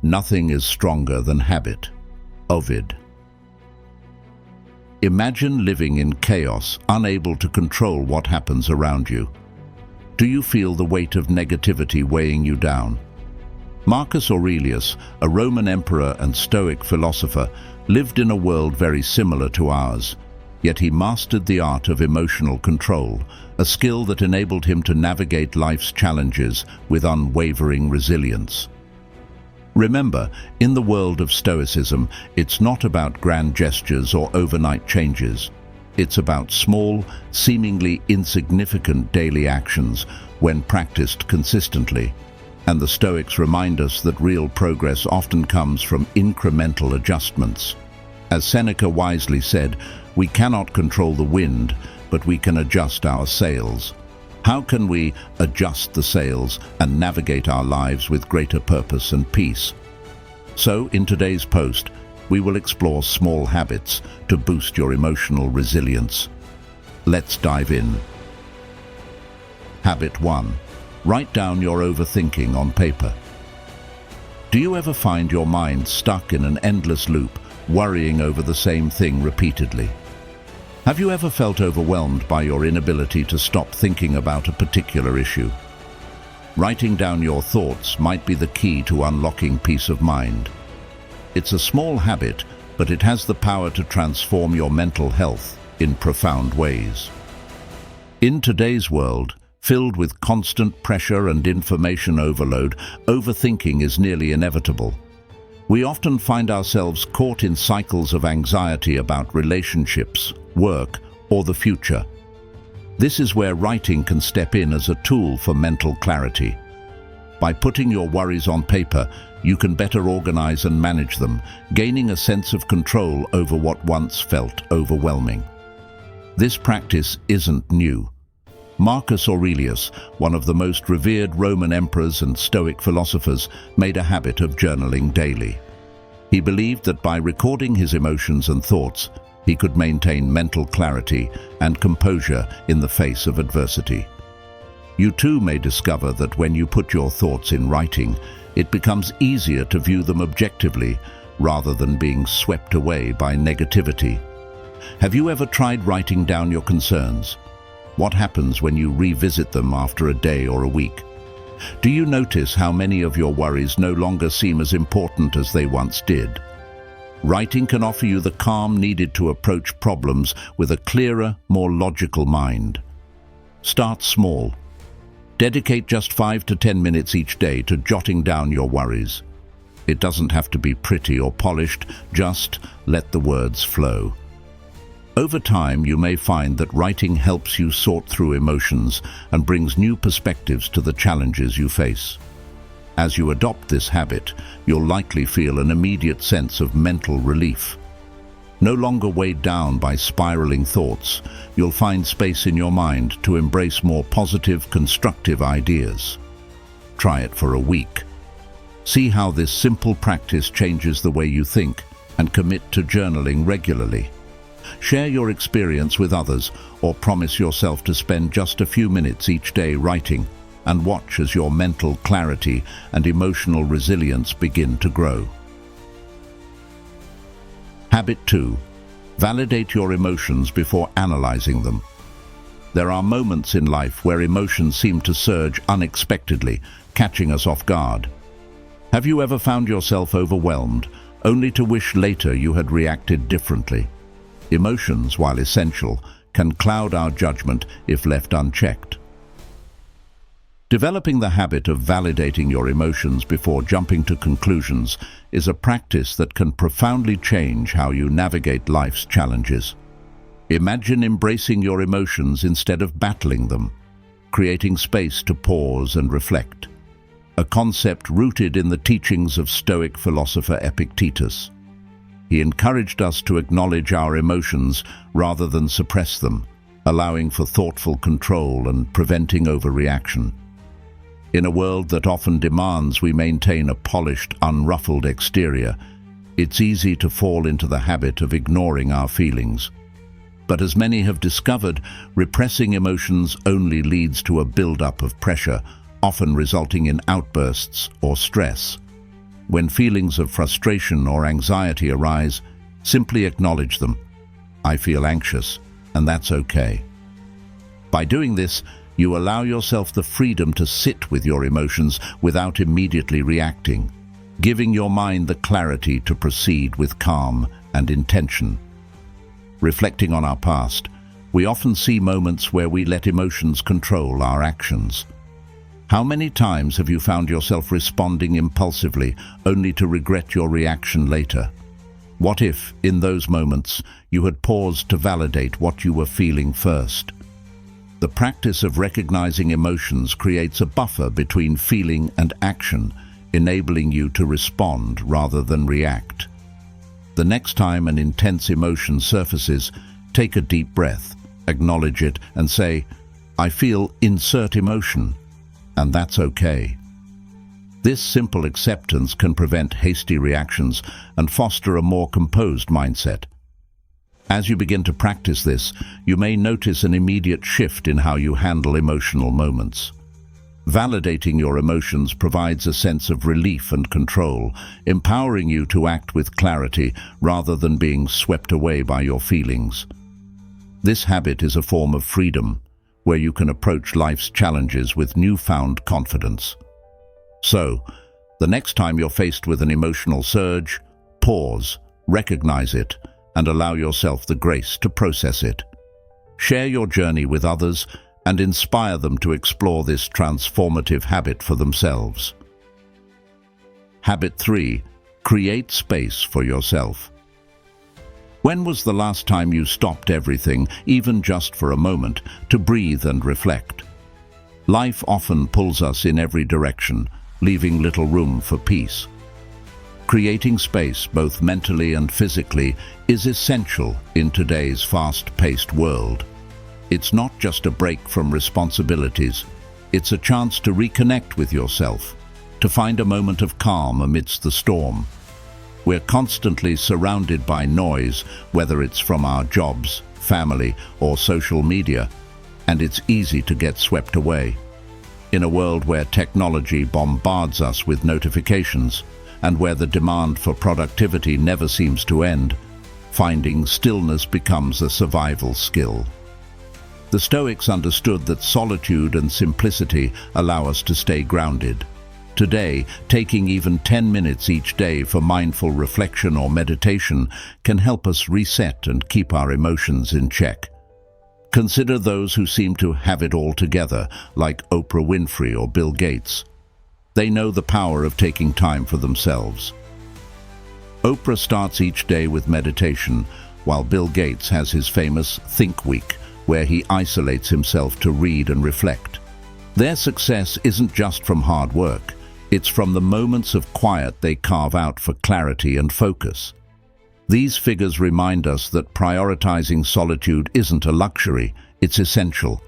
Nothing is stronger than habit. Ovid. Imagine living in chaos, unable to control what happens around you. Do you feel the weight of negativity weighing you down? Marcus Aurelius, a Roman emperor and Stoic philosopher, lived in a world very similar to ours, yet he mastered the art of emotional control, a skill that enabled him to navigate life's challenges with unwavering resilience. Remember, in the world of Stoicism, it's not about grand gestures or overnight changes. It's about small, seemingly insignificant daily actions when practiced consistently. And the Stoics remind us that real progress often comes from incremental adjustments. As Seneca wisely said, we cannot control the wind, but we can adjust our sails. How can we adjust the sails and navigate our lives with greater purpose and peace? So, in today's post, we will explore small habits to boost your emotional resilience. Let's dive in. Habit 1. Write down your overthinking on paper. Do you ever find your mind stuck in an endless loop, worrying over the same thing repeatedly? Have you ever felt overwhelmed by your inability to stop thinking about a particular issue? Writing down your thoughts might be the key to unlocking peace of mind. It's a small habit, but it has the power to transform your mental health in profound ways. In today's world, filled with constant pressure and information overload, overthinking is nearly inevitable. We often find ourselves caught in cycles of anxiety about relationships, work, or the future. This is where writing can step in as a tool for mental clarity. By putting your worries on paper, you can better organize and manage them, gaining a sense of control over what once felt overwhelming. This practice isn't new. Marcus Aurelius, one of the most revered Roman emperors and Stoic philosophers, made a habit of journaling daily. He believed that by recording his emotions and thoughts, he could maintain mental clarity and composure in the face of adversity. You too may discover that when you put your thoughts in writing, it becomes easier to view them objectively rather than being swept away by negativity. Have you ever tried writing down your concerns? What happens when you revisit them after a day or a week? Do you notice how many of your worries no longer seem as important as they once did? Writing can offer you the calm needed to approach problems with a clearer, more logical mind. Start small. Dedicate just 5 to 10 minutes each day to jotting down your worries. It doesn't have to be pretty or polished, just let the words flow. Over time, you may find that writing helps you sort through emotions and brings new perspectives to the challenges you face. As you adopt this habit, you'll likely feel an immediate sense of mental relief. No longer weighed down by spiraling thoughts, you'll find space in your mind to embrace more positive, constructive ideas. Try it for a week. See how this simple practice changes the way you think, and commit to journaling regularly. Share your experience with others, or promise yourself to spend just a few minutes each day writing, and watch as your mental clarity and emotional resilience begin to grow. Habit 2. Validate your emotions before analyzing them. There are moments in life where emotions seem to surge unexpectedly, catching us off guard. Have you ever found yourself overwhelmed, only to wish later you had reacted differently? Emotions, while essential, can cloud our judgment if left unchecked. Developing the habit of validating your emotions before jumping to conclusions is a practice that can profoundly change how you navigate life's challenges. Imagine embracing your emotions instead of battling them, creating space to pause and reflect, a concept rooted in the teachings of Stoic philosopher Epictetus. He encouraged us to acknowledge our emotions rather than suppress them, allowing for thoughtful control and preventing overreaction. In a world that often demands we maintain a polished, unruffled exterior, it's easy to fall into the habit of ignoring our feelings. But as many have discovered, repressing emotions only leads to a buildup of pressure, often resulting in outbursts or stress. When feelings of frustration or anxiety arise, simply acknowledge them. I feel anxious, and that's okay. By doing this, you allow yourself the freedom to sit with your emotions without immediately reacting, giving your mind the clarity to proceed with calm and intention. Reflecting on our past, we often see moments where we let emotions control our actions. How many times have you found yourself responding impulsively only to regret your reaction later? What if, in those moments, you had paused to validate what you were feeling first? The practice of recognizing emotions creates a buffer between feeling and action, enabling you to respond rather than react. The next time an intense emotion surfaces, take a deep breath, acknowledge it, and say, I feel insert emotion, and that's okay. This simple acceptance can prevent hasty reactions and foster a more composed mindset. As you begin to practice this, you may notice an immediate shift in how you handle emotional moments. Validating your emotions provides a sense of relief and control, empowering you to act with clarity rather than being swept away by your feelings. This habit is a form of freedom, where you can approach life's challenges with newfound confidence. So, the next time you're faced with an emotional surge, pause, recognize it, and allow yourself the grace to process it. Share your journey with others and inspire them to explore this transformative habit for themselves. Habit 3. Create space for yourself. When was the last time you stopped everything, even just for a moment, to breathe and reflect? Life often pulls us in every direction, leaving little room for peace. Creating space, both mentally and physically, is essential in today's fast-paced world. It's not just a break from responsibilities, it's a chance to reconnect with yourself, to find a moment of calm amidst the storm. We're constantly surrounded by noise, whether it's from our jobs, family, or social media, and it's easy to get swept away. In a world where technology bombards us with notifications, and where the demand for productivity never seems to end, finding stillness becomes a survival skill. The Stoics understood that solitude and simplicity allow us to stay grounded. Today, taking even 10 minutes each day for mindful reflection or meditation can help us reset and keep our emotions in check. Consider those who seem to have it all together, like Oprah Winfrey or Bill Gates. They know the power of taking time for themselves. Oprah starts each day with meditation, while Bill Gates has his famous Think Week, where he isolates himself to read and reflect. Their success isn't just from hard work, it's from the moments of quiet they carve out for clarity and focus. These figures remind us that prioritizing solitude isn't a luxury, it's essential.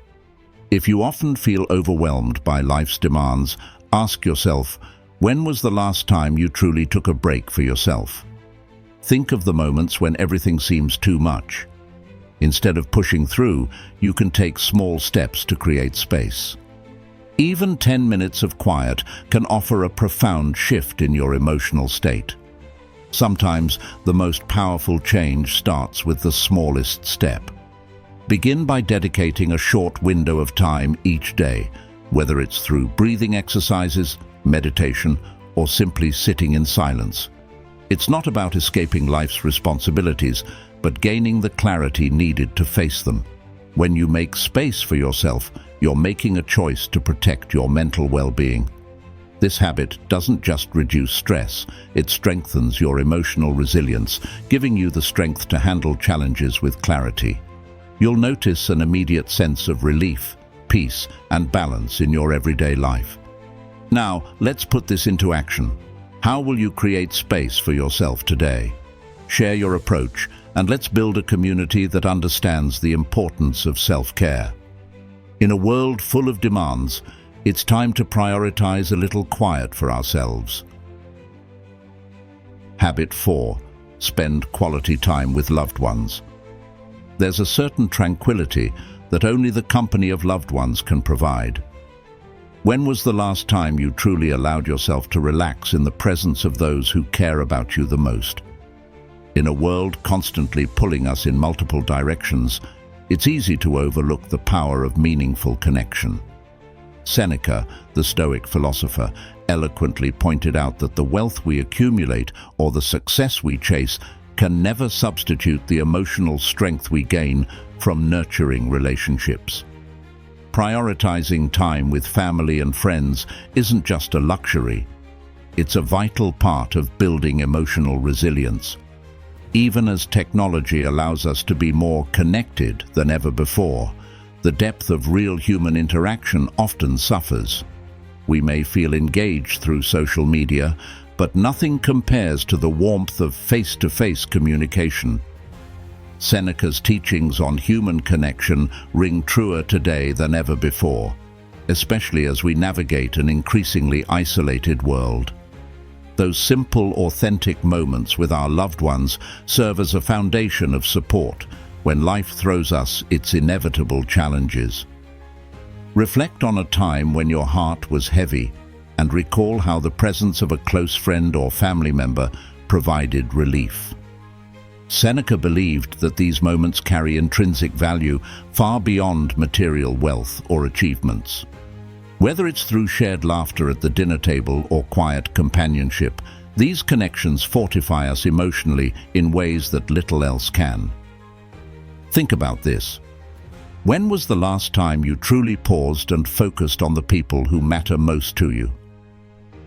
If you often feel overwhelmed by life's demands, ask yourself, when was the last time you truly took a break for yourself? Think of the moments when everything seems too much. Instead of pushing through, you can take small steps to create space. Even 10 minutes of quiet can offer a profound shift in your emotional state. Sometimes the most powerful change starts with the smallest step. Begin by dedicating a short window of time each day, whether it's through breathing exercises, meditation, or simply sitting in silence. It's not about escaping life's responsibilities, but gaining the clarity needed to face them. When you make space for yourself, you're making a choice to protect your mental well-being. This habit doesn't just reduce stress, it strengthens your emotional resilience, giving you the strength to handle challenges with clarity. You'll notice an immediate sense of relief, peace, and balance in your everyday life. Now, let's put this into action. How will you create space for yourself today? Share your approach, and let's build a community that understands the importance of self-care. In a world full of demands, it's time to prioritize a little quiet for ourselves. Habit 4. Spend quality time with loved ones. There's a certain tranquility that only the company of loved ones can provide. When was the last time you truly allowed yourself to relax in the presence of those who care about you the most? In a world constantly pulling us in multiple directions, it's easy to overlook the power of meaningful connection. Seneca, the Stoic philosopher, eloquently pointed out that the wealth we accumulate or the success we chase can never substitute the emotional strength we gain from nurturing relationships. Prioritizing time with family and friends isn't just a luxury. It's a vital part of building emotional resilience. Even as technology allows us to be more connected than ever before, the depth of real human interaction often suffers. We may feel engaged through social media, but nothing compares to the warmth of face-to-face communication. Seneca's teachings on human connection ring truer today than ever before, especially as we navigate an increasingly isolated world. Those simple, authentic moments with our loved ones serve as a foundation of support when life throws us its inevitable challenges. Reflect on a time when your heart was heavy and recall how the presence of a close friend or family member provided relief. Seneca believed that these moments carry intrinsic value far beyond material wealth or achievements. Whether it's through shared laughter at the dinner table or quiet companionship, these connections fortify us emotionally in ways that little else can. Think about this. When was the last time you truly paused and focused on the people who matter most to you?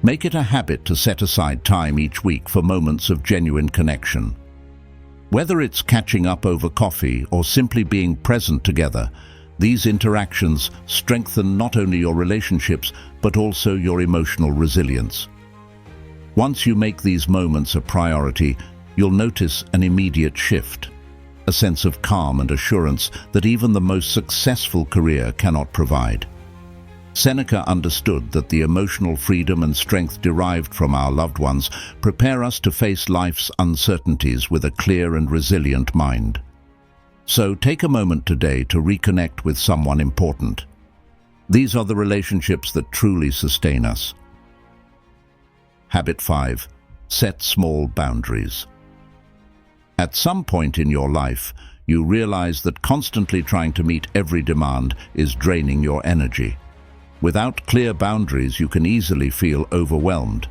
Make it a habit to set aside time each week for moments of genuine connection. Whether it's catching up over coffee or simply being present together, these interactions strengthen not only your relationships, but also your emotional resilience. Once you make these moments a priority, you'll notice an immediate shift, a sense of calm and assurance that even the most successful career cannot provide. Seneca understood that the emotional freedom and strength derived from our loved ones prepare us to face life's uncertainties with a clear and resilient mind. So take a moment today to reconnect with someone important. These are the relationships that truly sustain us. Habit 5. Set small boundaries. At some point in your life, you realize that constantly trying to meet every demand is draining your energy. Without clear boundaries, you can easily feel overwhelmed.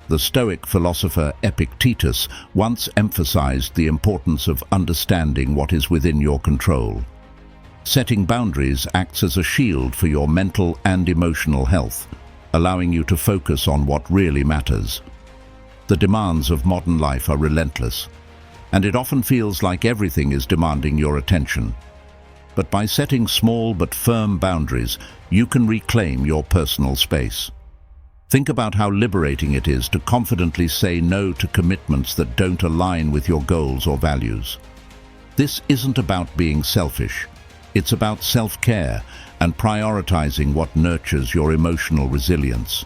The Stoic philosopher Epictetus once emphasized the importance of understanding what is within your control. Setting boundaries acts as a shield for your mental and emotional health, allowing you to focus on what really matters. The demands of modern life are relentless, and it often feels like everything is demanding your attention. But by setting small but firm boundaries, you can reclaim your personal space. Think about how liberating it is to confidently say no to commitments that don't align with your goals or values. This isn't about being selfish. It's about self-care and prioritizing what nurtures your emotional resilience.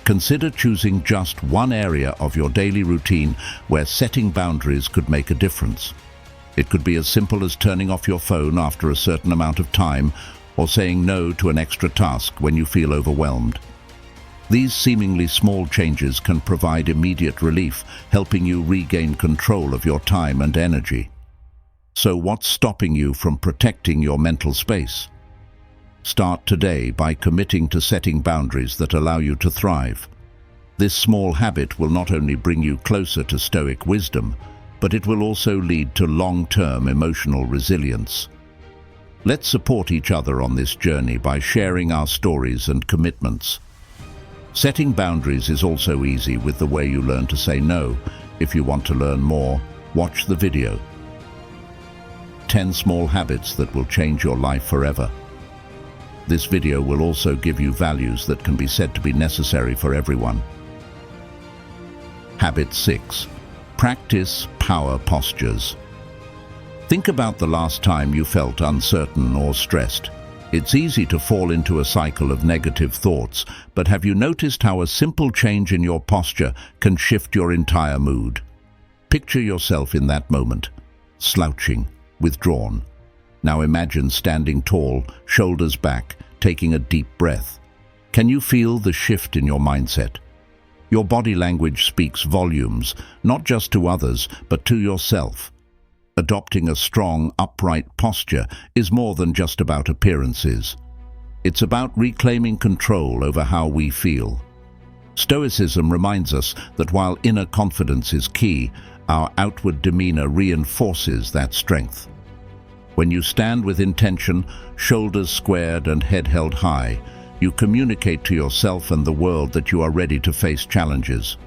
Consider choosing just one area of your daily routine where setting boundaries could make a difference. It could be as simple as turning off your phone after a certain amount of time or saying no to an extra task when you feel overwhelmed. These seemingly small changes can provide immediate relief, helping you regain control of your time and energy. So what's stopping you from protecting your mental space? Start today by committing to setting boundaries that allow you to thrive. This small habit will not only bring you closer to Stoic wisdom, but it will also lead to long-term emotional resilience. Let's support each other on this journey by sharing our stories and commitments. Setting boundaries is also easy with the way you learn to say no. If you want to learn more, watch the video. 10 small habits that will change your life forever. This video will also give you values that can be said to be necessary for everyone. Habit 6. Practice power postures. Think about the last time you felt uncertain or stressed. It's easy to fall into a cycle of negative thoughts, but have you noticed how a simple change in your posture can shift your entire mood? Picture yourself in that moment, slouching, withdrawn. Now imagine standing tall, shoulders back, taking a deep breath. Can you feel the shift in your mindset? Your body language speaks volumes, not just to others, but to yourself. Adopting a strong, upright posture is more than just about appearances. It's about reclaiming control over how we feel. Stoicism reminds us that while inner confidence is key, our outward demeanor reinforces that strength. When you stand with intention, shoulders squared and head held high, you communicate to yourself and the world that you are ready to face challenges.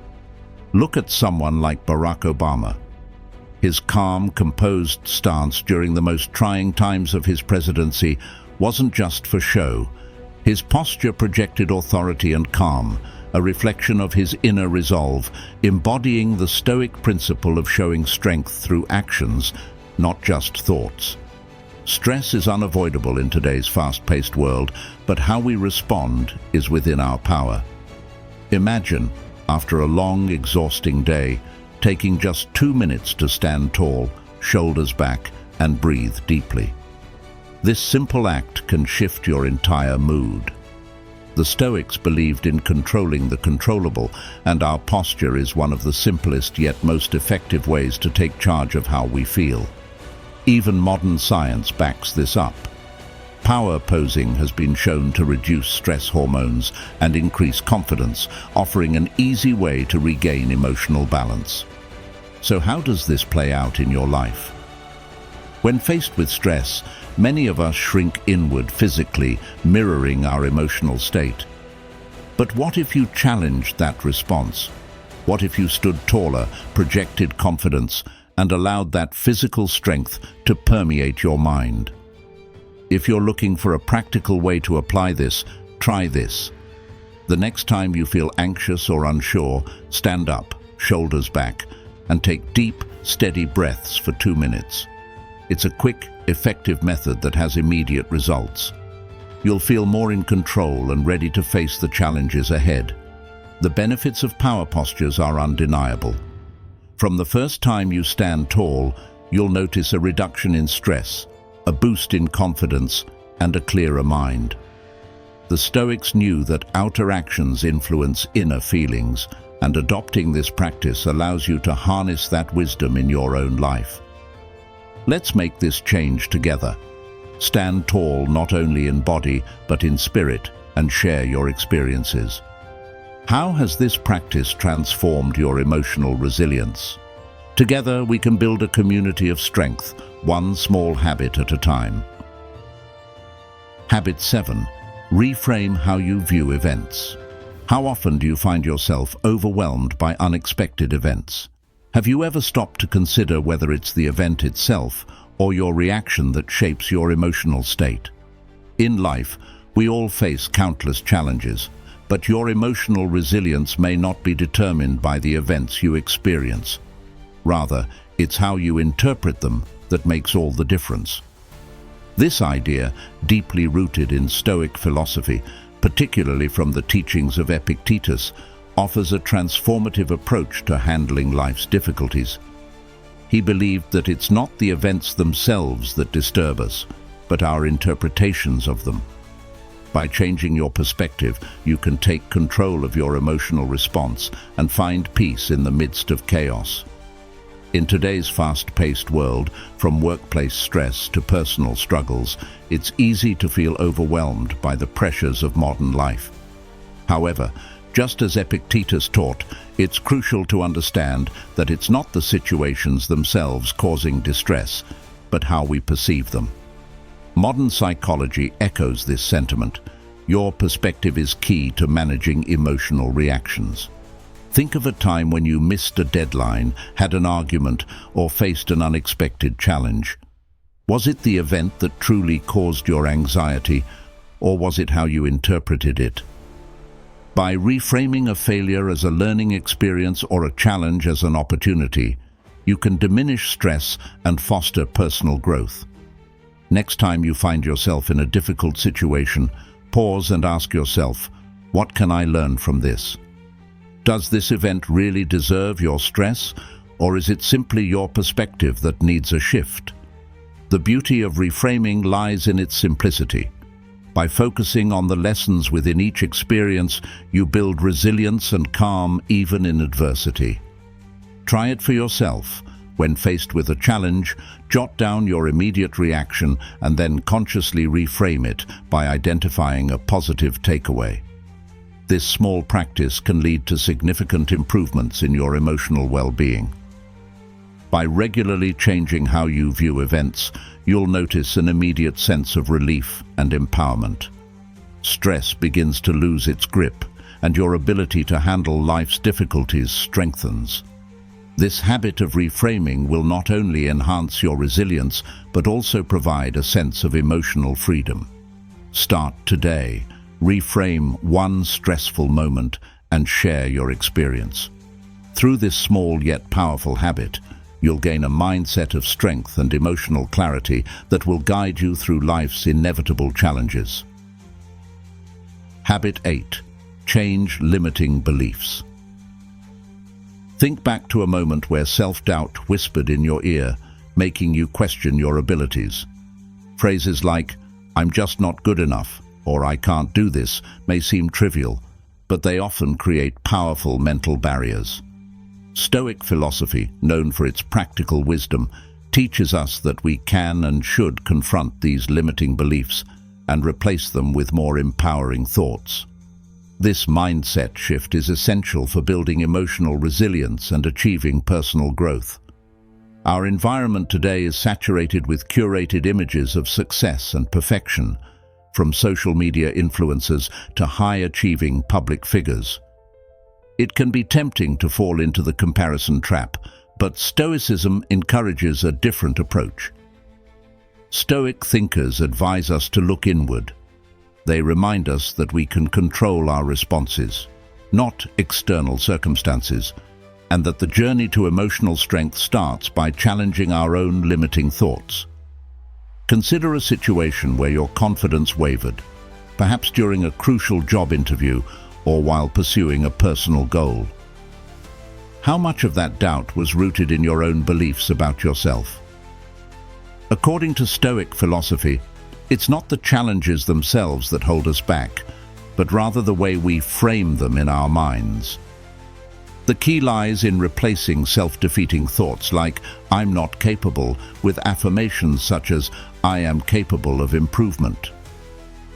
Look at someone like Barack Obama. His calm, composed stance during the most trying times of his presidency wasn't just for show. His posture projected authority and calm, a reflection of his inner resolve, embodying the Stoic principle of showing strength through actions, not just thoughts. Stress is unavoidable in today's fast-paced world, but how we respond is within our power. Imagine, after a long, exhausting day, taking just 2 minutes to stand tall, shoulders back, and breathe deeply. This simple act can shift your entire mood. The Stoics believed in controlling the controllable, and our posture is one of the simplest yet most effective ways to take charge of how we feel. Even modern science backs this up. Power posing has been shown to reduce stress hormones and increase confidence, offering an easy way to regain emotional balance. So how does this play out in your life? When faced with stress, many of us shrink inward physically, mirroring our emotional state. But what if you challenged that response? What if you stood taller, projected confidence, and allowed that physical strength to permeate your mind? If you're looking for a practical way to apply this, try this. The next time you feel anxious or unsure, stand up, shoulders back, and take deep, steady breaths for 2 minutes. It's a quick, effective method that has immediate results. You'll feel more in control and ready to face the challenges ahead. The benefits of power postures are undeniable. From the first time you stand tall, you'll notice a reduction in stress, a boost in confidence, and a clearer mind. The Stoics knew that outer actions influence inner feelings, and adopting this practice allows you to harness that wisdom in your own life. Let's make this change together. Stand tall not only in body, but in spirit, and share your experiences. How has this practice transformed your emotional resilience? Together, we can build a community of strength, one small habit at a time. Habit 7. Reframe how you view events. How often do you find yourself overwhelmed by unexpected events? Have you ever stopped to consider whether it's the event itself or your reaction that shapes your emotional state? In life, we all face countless challenges, but your emotional resilience may not be determined by the events you experience. Rather, it's how you interpret them that makes all the difference. This idea, deeply rooted in Stoic philosophy, particularly from the teachings of Epictetus, offers a transformative approach to handling life's difficulties. He believed that it's not the events themselves that disturb us, but our interpretations of them. By changing your perspective, you can take control of your emotional response and find peace in the midst of chaos. In today's fast-paced world, from workplace stress to personal struggles, it's easy to feel overwhelmed by the pressures of modern life. However, just as Epictetus taught, it's crucial to understand that it's not the situations themselves causing distress, but how we perceive them. Modern psychology echoes this sentiment. Your perspective is key to managing emotional reactions. Think of a time when you missed a deadline, had an argument, or faced an unexpected challenge. Was it the event that truly caused your anxiety, or was it how you interpreted it? By reframing a failure as a learning experience or a challenge as an opportunity, you can diminish stress and foster personal growth. Next time you find yourself in a difficult situation, pause and ask yourself, what can I learn from this? Does this event really deserve your stress, or is it simply your perspective that needs a shift? The beauty of reframing lies in its simplicity. By focusing on the lessons within each experience, you build resilience and calm even in adversity. Try it for yourself. When faced with a challenge, jot down your immediate reaction and then consciously reframe it by identifying a positive takeaway. This small practice can lead to significant improvements in your emotional well-being. By regularly changing how you view events, you'll notice an immediate sense of relief and empowerment. Stress begins to lose its grip, and your ability to handle life's difficulties strengthens. This habit of reframing will not only enhance your resilience, but also provide a sense of emotional freedom. Start today. Reframe one stressful moment and share your experience. Through this small yet powerful habit, you'll gain a mindset of strength and emotional clarity that will guide you through life's inevitable challenges. Habit 8. Change limiting beliefs. Think back to a moment where self-doubt whispered in your ear, making you question your abilities. Phrases like, "I'm just not good enough," or "I can't do this," may seem trivial, but they often create powerful mental barriers. Stoic philosophy, known for its practical wisdom, teaches us that we can and should confront these limiting beliefs and replace them with more empowering thoughts. This mindset shift is essential for building emotional resilience and achieving personal growth. Our environment today is saturated with curated images of success and perfection, from social media influencers to high-achieving public figures. It can be tempting to fall into the comparison trap, but Stoicism encourages a different approach. Stoic thinkers advise us to look inward. They remind us that we can control our responses, not external circumstances, and that the journey to emotional strength starts by challenging our own limiting thoughts. Consider a situation where your confidence wavered, perhaps during a crucial job interview or while pursuing a personal goal. How much of that doubt was rooted in your own beliefs about yourself? According to Stoic philosophy, it's not the challenges themselves that hold us back, but rather the way we frame them in our minds. The key lies in replacing self-defeating thoughts like, "I'm not capable," with affirmations such as, "I am capable of improvement."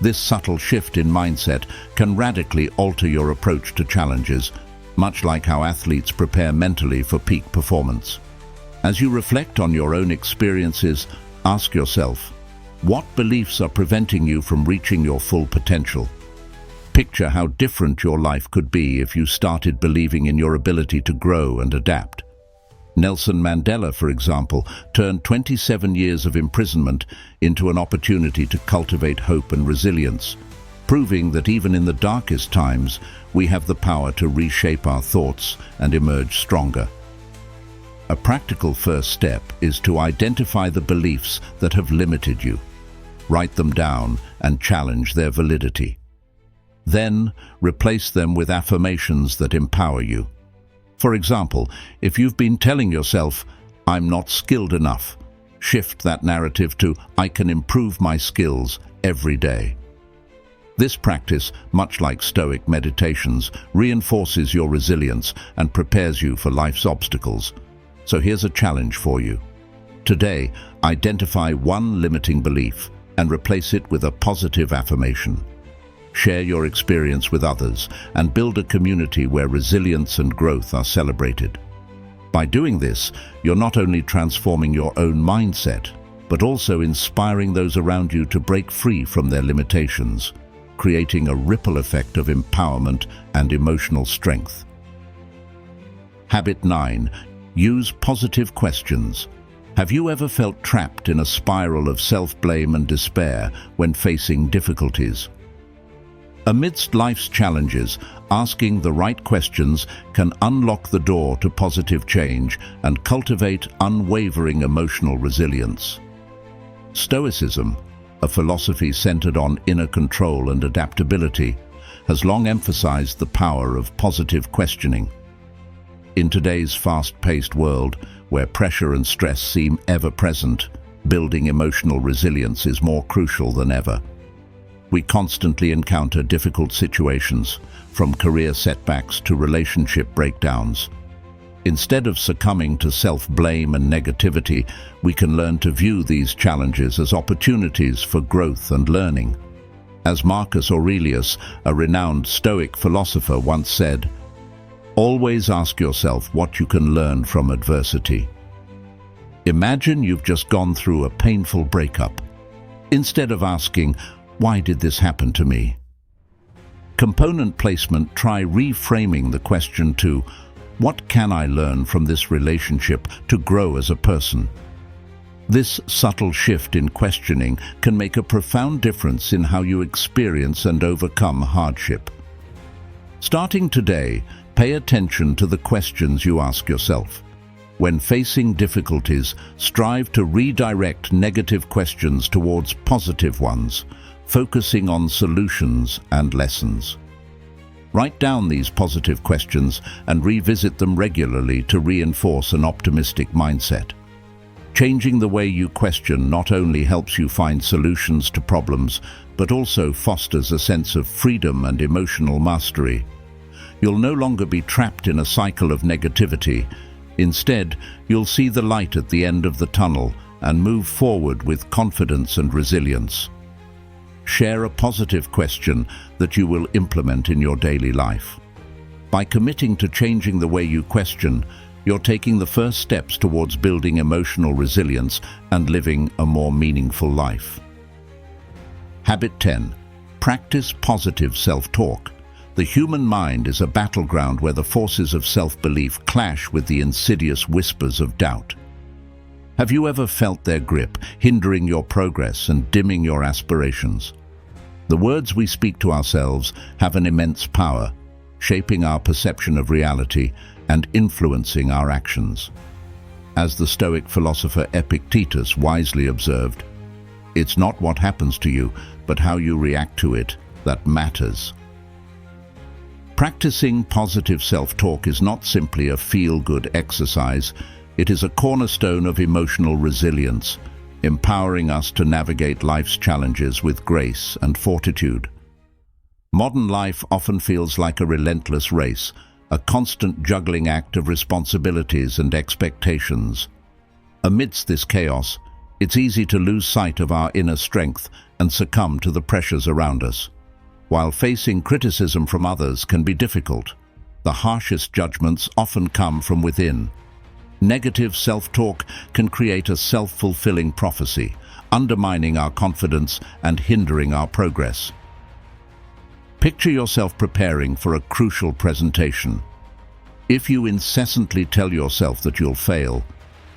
This subtle shift in mindset can radically alter your approach to challenges, much like how athletes prepare mentally for peak performance. As you reflect on your own experiences, ask yourself, what beliefs are preventing you from reaching your full potential? Picture how different your life could be if you started believing in your ability to grow and adapt. Nelson Mandela, for example, turned 27 years of imprisonment into an opportunity to cultivate hope and resilience, proving that even in the darkest times, we have the power to reshape our thoughts and emerge stronger. A practical first step is to identify the beliefs that have limited you. Write them down and challenge their validity. Then, replace them with affirmations that empower you. For example, if you've been telling yourself, "I'm not skilled enough," shift that narrative to, "I can improve my skills every day." This practice, much like Stoic meditations, reinforces your resilience and prepares you for life's obstacles. So here's a challenge for you. Today, identify one limiting belief and replace it with a positive affirmation. Share your experience with others and build a community where resilience and growth are celebrated. By doing this, you're not only transforming your own mindset, but also inspiring those around you to break free from their limitations, creating a ripple effect of empowerment and emotional strength. Habit 9. Use positive questions. Have you ever felt trapped in a spiral of self-blame and despair when facing difficulties? Amidst life's challenges, asking the right questions can unlock the door to positive change and cultivate unwavering emotional resilience. Stoicism, a philosophy centered on inner control and adaptability, has long emphasized the power of positive questioning. In today's fast-paced world, where pressure and stress seem ever present, building emotional resilience is more crucial than ever. We constantly encounter difficult situations, from career setbacks to relationship breakdowns. Instead of succumbing to self-blame and negativity, we can learn to view these challenges as opportunities for growth and learning. As Marcus Aurelius, a renowned Stoic philosopher, once said, "Always ask yourself what you can learn from adversity." Imagine you've just gone through a painful breakup. Instead of asking, "Why did this happen to me?" Component placement, try reframing the question to, "What can I learn from this relationship to grow as a person?" This subtle shift in questioning can make a profound difference in how you experience and overcome hardship. Starting today, pay attention to the questions you ask yourself. When facing difficulties, strive to redirect negative questions towards positive ones, focusing on solutions and lessons. Write down these positive questions and revisit them regularly to reinforce an optimistic mindset. Changing the way you question not only helps you find solutions to problems, but also fosters a sense of freedom and emotional mastery. You'll no longer be trapped in a cycle of negativity. Instead, you'll see the light at the end of the tunnel and move forward with confidence and resilience. Share a positive question that you will implement in your daily life. By committing to changing the way you question, you're taking the first steps towards building emotional resilience and living a more meaningful life. Habit 10. Practice positive self-talk. The human mind is a battleground where the forces of self-belief clash with the insidious whispers of doubt. Have you ever felt their grip, hindering your progress and dimming your aspirations? The words we speak to ourselves have an immense power, shaping our perception of reality and influencing our actions. As the Stoic philosopher Epictetus wisely observed, "It's not what happens to you, but how you react to it that matters." Practicing positive self-talk is not simply a feel-good exercise, it is a cornerstone of emotional resilience, empowering us to navigate life's challenges with grace and fortitude. Modern life often feels like a relentless race, a constant juggling act of responsibilities and expectations. Amidst this chaos, it's easy to lose sight of our inner strength and succumb to the pressures around us. While facing criticism from others can be difficult, the harshest judgments often come from within. Negative self-talk can create a self-fulfilling prophecy, undermining our confidence and hindering our progress. Picture yourself preparing for a crucial presentation. If you incessantly tell yourself that you'll fail,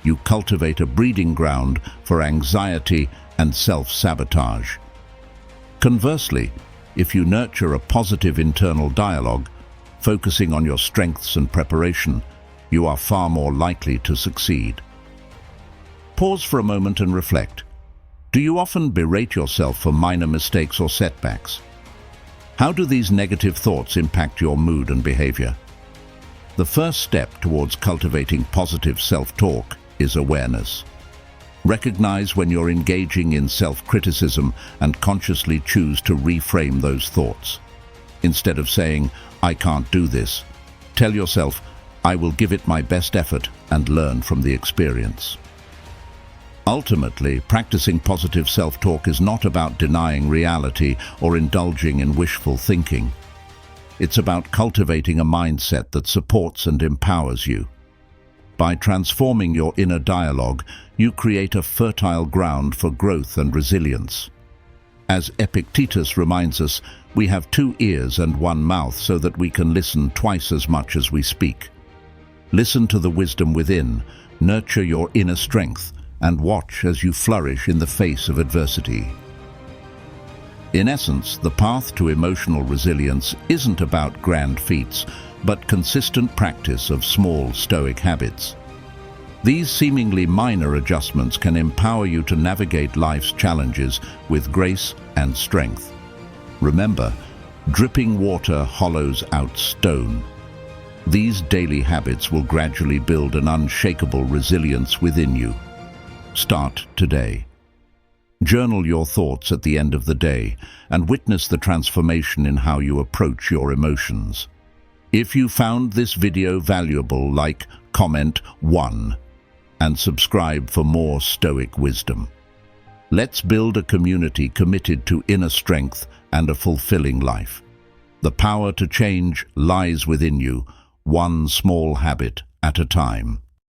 you cultivate a breeding ground for anxiety and self-sabotage. Conversely, if you nurture a positive internal dialogue, focusing on your strengths and preparation, you are far more likely to succeed. Pause for a moment and reflect. Do you often berate yourself for minor mistakes or setbacks? How do these negative thoughts impact your mood and behavior? The first step towards cultivating positive self-talk is awareness. Recognize when you're engaging in self-criticism and consciously choose to reframe those thoughts. Instead of saying, "I can't do this," tell yourself, "I will give it my best effort and learn from the experience." Ultimately, practicing positive self-talk is not about denying reality or indulging in wishful thinking. It's about cultivating a mindset that supports and empowers you. By transforming your inner dialogue, you create a fertile ground for growth and resilience. As Epictetus reminds us, we have 2 ears and 1 mouth so that we can listen twice as much as we speak. Listen to the wisdom within, nurture your inner strength, and watch as you flourish in the face of adversity. In essence, the path to emotional resilience isn't about grand feats, but consistent practice of small Stoic habits. These seemingly minor adjustments can empower you to navigate life's challenges with grace and strength. Remember, dripping water hollows out stone. These daily habits will gradually build an unshakable resilience within you. Start today. Journal your thoughts at the end of the day and witness the transformation in how you approach your emotions. If you found this video valuable, like, comment 1, and subscribe for more Stoic wisdom. Let's build a community committed to inner strength and a fulfilling life. The power to change lies within you, one small habit at a time.